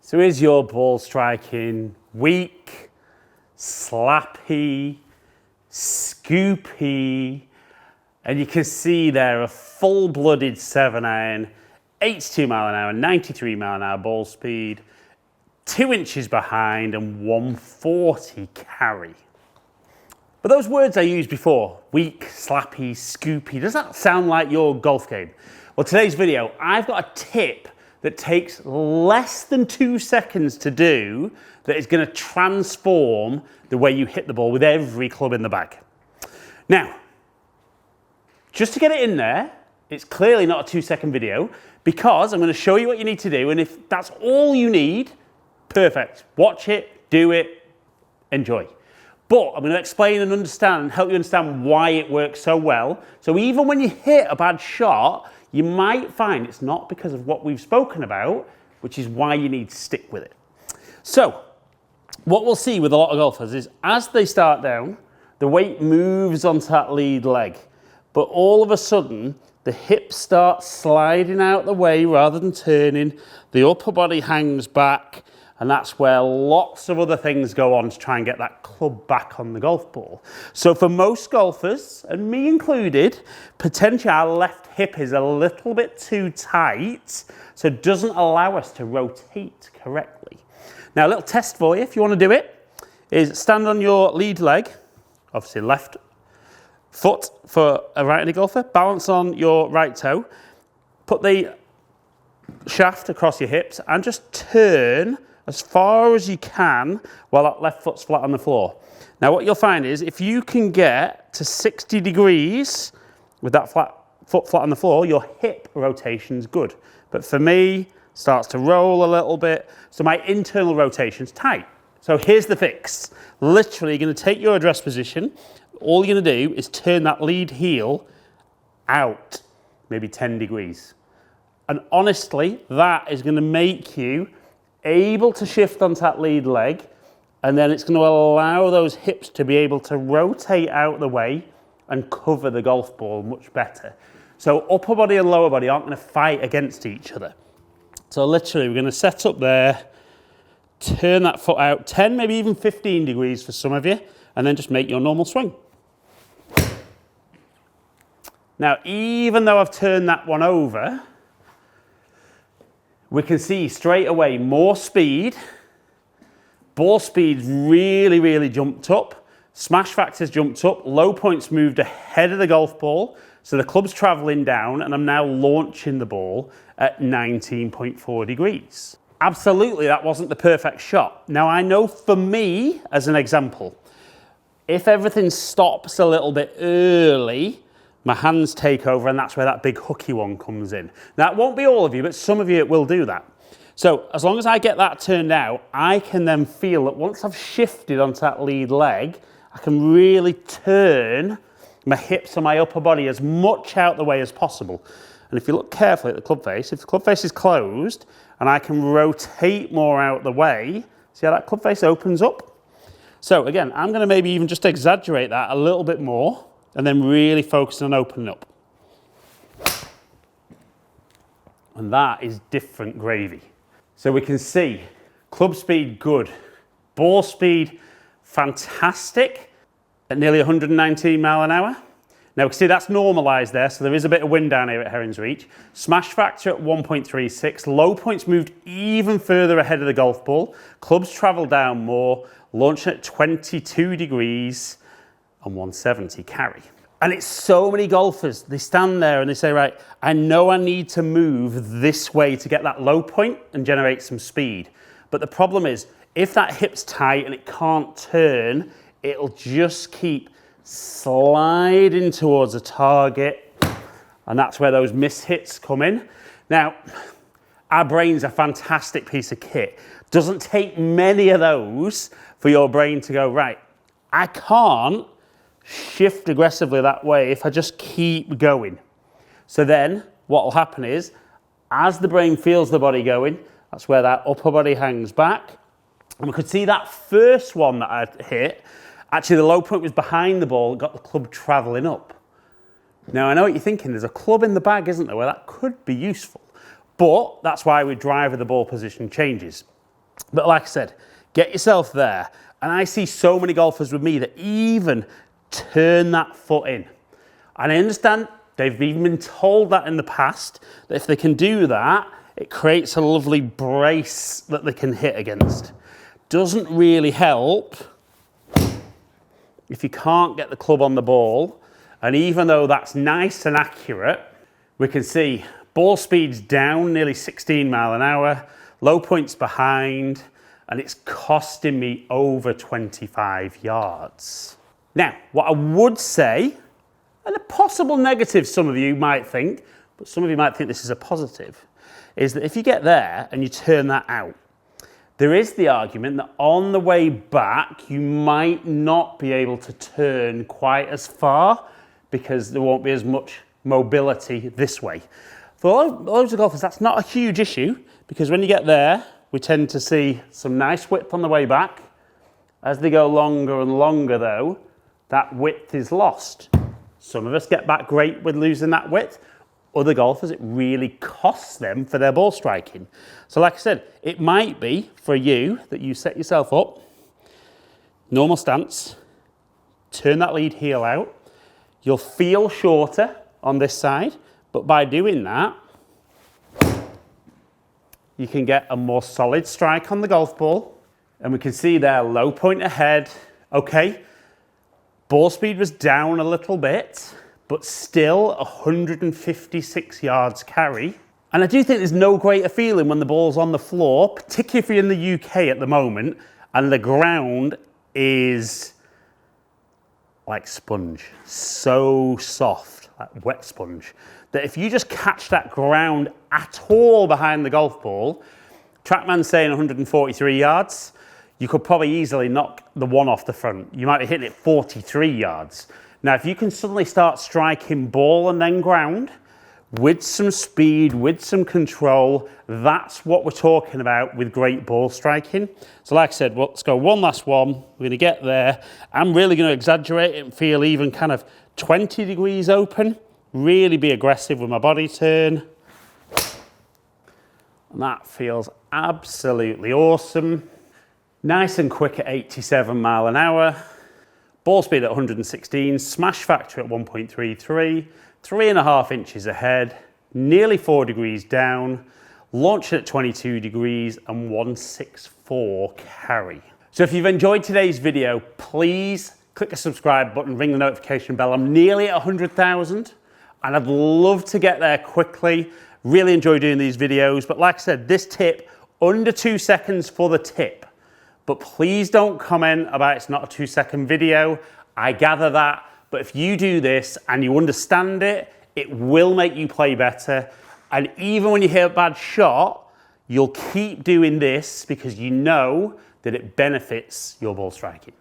So is your ball striking weak, slappy, scoopy? And you can see there a full-blooded 7-iron, 82 mile an hour, 93 mile an hour ball speed, 2 inches behind and 140 carry. But those words I used before, weak, slappy, scoopy, does that sound like your golf game? Well, today's video, I've got a tip that takes less than 2 seconds to do that is going to transform the way you hit the ball with every club in the bag. Now, just to get it in there, it's clearly not a 2-second video because I'm going to show you what you need to do, and if that's all you need, perfect. Watch it, do it, enjoy. But I'm going to explain and understand, help you understand why it works so well. So even when you hit a bad shot, you might find it's not because of what we've spoken about, which is why you need to stick with it. So what we'll see with a lot of golfers is as they start down, the weight moves onto that lead leg, but all of a sudden the hips start sliding out the way rather than turning, the upper body hangs back, and that's where lots of other things go on to try and get that club back on the golf ball. So for most golfers, and me included, potentially our left hip is a little bit too tight, so it doesn't allow us to rotate correctly. Now a little test for you, if you want to do it, is stand on your lead leg, obviously left foot for a right-handed golfer, balance on your right toe, put the shaft across your hips and just turn as far as you can while that left foot's flat on the floor. Now what you'll find is if you can get to 60 degrees with that foot flat on the floor, your hip rotation's good. But for me, starts to roll a little bit, so my internal rotation's tight. So here's the fix. Literally, you're going to take your address position. All you're going to do is turn that lead heel out, maybe 10 degrees. And honestly, that is going to make you able to shift onto that lead leg, and then it's going to allow those hips to be able to rotate out the way and cover the golf ball much better. So upper body and lower body aren't going to fight against each other. So literally we're going to set up there, turn that foot out 10, maybe even 15 degrees for some of you, and then just make your normal swing. Now, even though I've turned that one over, we can see straight away more speed, ball speed's really jumped up, smash factor's jumped up, low point's moved ahead of the golf ball, so the club's travelling down and I'm now launching the ball at 19.4 degrees. Absolutely, that wasn't the perfect shot. Now I know for me, as an example, if everything stops a little bit early, my hands take over and that's where that big hooky one comes in. Now, it won't be all of you, but some of you it will do that. So as long as I get that turned out, I can then feel that once I've shifted onto that lead leg, I can really turn my hips and my upper body as much out the way as possible. And if you look carefully at the club face, if the club face is closed and I can rotate more out the way, see how that club face opens up? So again, I'm going to maybe even just exaggerate that a little bit more, and then really focus on opening up. And that is different gravy. So we can see club speed good, ball speed fantastic at nearly 119 mile an hour. Now we can see that's normalised there, so there is a bit of wind down here at Heron's Reach. Smash factor at 1.36, low points moved even further ahead of the golf ball. Clubs travel down more, launching at 22 degrees, and 170 carry. And it's so many golfers, they stand there and they say, right, I know I need to move this way to get that low point and generate some speed. But the problem is, if that hip's tight and it can't turn, it'll just keep sliding towards a target. And that's where those miss hits come in. Now, our brain's a fantastic piece of kit. Doesn't take many of those for your brain to go, right, I can't shift aggressively that way if I just keep going. So then what will happen is, as the brain feels the body going, that's where that upper body hangs back. And we could see that first one that I hit, actually the low point was behind the ball, got the club travelling up. Now I know what you're thinking, there's a club in the bag, isn't there, where that could be useful. But that's why we drive with the ball position changes. But like I said, get yourself there. And I see so many golfers with me that even turn that foot in. And I understand they've even been told that in the past, that if they can do that, it creates a lovely brace that they can hit against. Doesn't really help if you can't get the club on the ball. And even though that's nice and accurate, we can see ball speed's down nearly 16 mile an hour, low points behind, and it's costing me over 25 yards. Now, what I would say, and a possible negative some of you might think, but some of you might think this is a positive, is that if you get there and you turn that out, there is the argument that on the way back, you might not be able to turn quite as far because there won't be as much mobility this way. For loads of golfers, that's not a huge issue because when you get there, we tend to see some nice width on the way back. As they go longer and longer though, that width is lost. Some of us get back great with losing that width. Other golfers, it really costs them for their ball striking. So like I said, it might be for you that you set yourself up, normal stance, turn that lead heel out. You'll feel shorter on this side, but by doing that, you can get a more solid strike on the golf ball. And we can see there, low point ahead. Okay, ball speed was down a little bit, but still 156 yards carry. And I do think there's no greater feeling when the ball's on the floor, particularly if you're in the UK at the moment, and the ground is like sponge, so soft, like wet sponge, that if you just catch that ground at all behind the golf ball, TrackMan's saying 143 yards, you could probably easily knock the one off the front. You might be hitting it 43 yards. Now, if you can suddenly start striking ball and then ground with some speed, with some control, that's what we're talking about with great ball striking. So like I said, well, let's go one last one. We're going to get there. I'm really going to exaggerate it and feel even kind of 20 degrees open. Really be aggressive with my body turn. And that feels absolutely awesome. Nice and quick at 87 mile an hour. Ball speed at 116, smash factor at 1.33, 3.5 inches ahead, nearly 4 degrees down, launched at 22 degrees and 164 carry. So if you've enjoyed today's video, please click the subscribe button, ring the notification bell. I'm nearly at 100,000 and I'd love to get there quickly. Really enjoy doing these videos, but like I said, this tip, under 2 seconds for the tip. But please don't comment about it's not a 2-second video. I gather that. But if you do this and you understand it, it will make you play better. And even when you hit a bad shot, you'll keep doing this because you know that it benefits your ball striking.